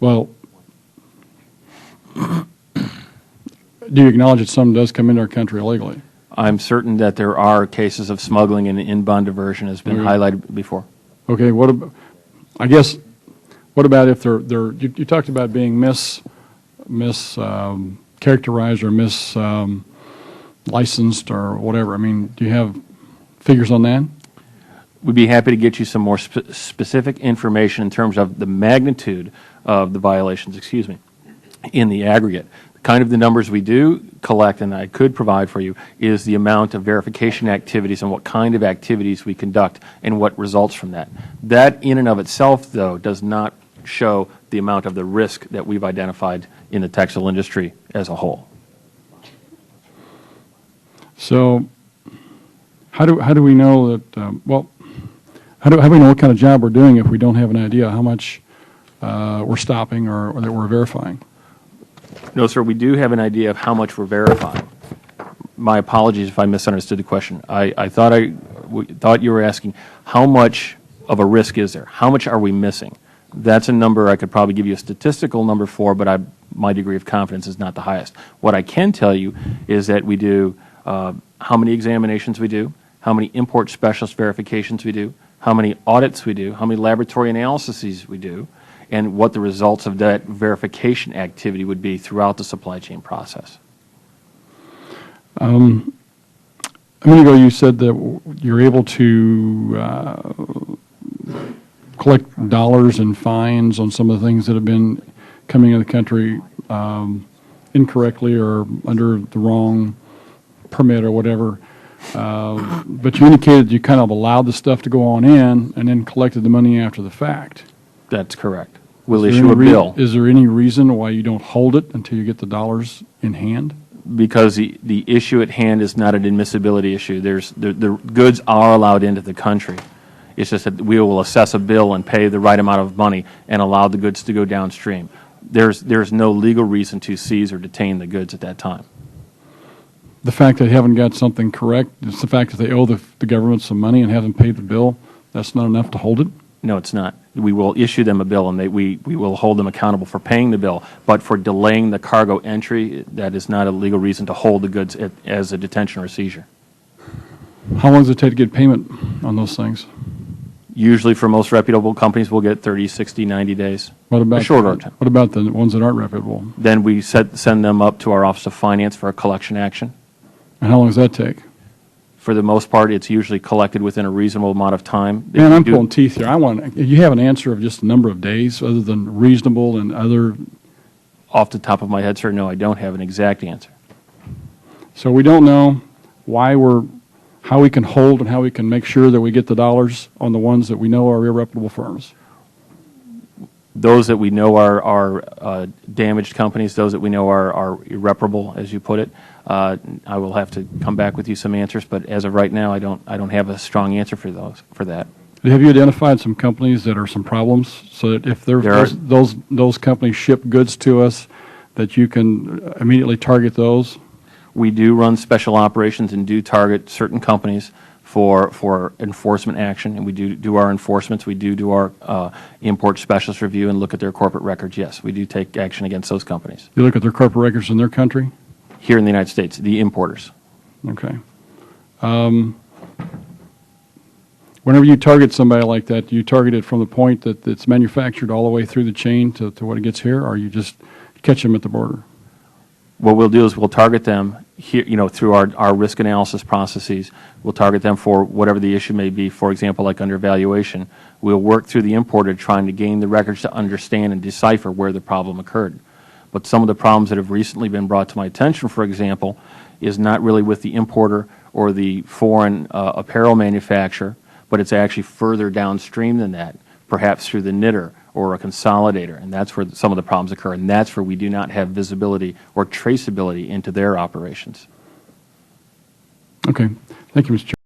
Well, do you acknowledge that some does come into our country illegally? I'm certain that there are cases of smuggling and inbound diversion has been highlighted before. Okay. What about, I guess, what about if you talked about being characterized or licensed or whatever. I mean, do you have figures on that? We'd be happy to get you some more specific information in terms of the magnitude of the violations, in the aggregate. Kind of the numbers we do collect, and I could provide for you, is the amount of verification activities and what kind of activities we conduct and what results from that. That in and of itself, though, does not show the amount of the risk that we've identified in the textile industry as a whole. So how do we know that, how do we know what kind of job we're doing if we don't have an idea how much we're stopping or that we're verifying? No, sir, we do have an idea of how much we're verifying. My apologies if I misunderstood the question. I thought you were asking how much of a risk is there? How much are we missing? That's a number I could probably give you a statistical number for, but my degree of confidence is not the highest. What I can tell you is that we do how many examinations we do, how many import specialist verifications we do, how many audits we do, how many laboratory analyses we do, and what the results of that verification activity would be throughout the supply chain process. A minute ago you said that you're able to collect dollars and fines on some of the things that have been coming into the country incorrectly or under the wrong permit or whatever. But you indicated you kind of allowed the stuff to go on in and then collected the money after the fact. That's correct. We'll issue a bill. Is there any reason why you don't hold it until you get the dollars in hand? Because the issue at hand is not an admissibility issue. The goods are allowed into the country. It's just that we will assess a bill and pay the right amount of money and allow the goods to go downstream. There's no legal reason to seize or detain the goods at that time. The fact that they haven't got something correct, it's the fact that they owe the government some money and haven't paid the bill, that's not enough to hold it? No, it's not. We will issue them a bill, and we will hold them accountable for paying the bill. But for delaying the cargo entry, that is not a legal reason to hold the goods as a detention or seizure. How long does it take to get payment on those things? Usually for most reputable companies, we'll get 30, 60, 90 days. What about a shorter time. What about the ones that aren't reputable? Then we send them up to our Office of Finance for a collection action. And how long does that take? For the most part, it's usually collected within a reasonable amount of time. Man, I'm pulling teeth here. You have an answer of just a number of days other than reasonable and other? Off the top of my head, sir, no, I don't have an exact answer. So we don't know how we can hold and how we can make sure that we get the dollars on the ones that we know are irreputable firms. Those that we know are damaged companies, those that we know are irreparable, as you put it, I will have to come back with you some answers. But as of right now, I don't have a strong answer for that. Have you identified some companies that are some problems, so that if those companies ship goods to us, that you can immediately target those? We do run special operations and do target certain companies for enforcement action, and we do our enforcements. We do our import specialist review and look at their corporate records. Yes, we do take action against those companies. You look at their corporate records in their country? Here in the United States, the importers. Okay. Whenever you target somebody like that, do you target it from the point that it's manufactured all the way through the chain to when it gets here, or you just catch them at the border? What we'll do is we'll target them here, through our risk analysis processes. We'll target them for whatever the issue may be. For example, like under valuation, we'll work through the importer trying to gain the records to understand and decipher where the problem occurred. But some of the problems that have recently been brought to my attention, for example, is not really with the importer or the foreign apparel manufacturer, but it's actually further downstream than that, perhaps through the knitter or a consolidator, and that's where some of the problems occur, and that's where we do not have visibility or traceability into their operations. Okay. Thank you, Mr. Chairman.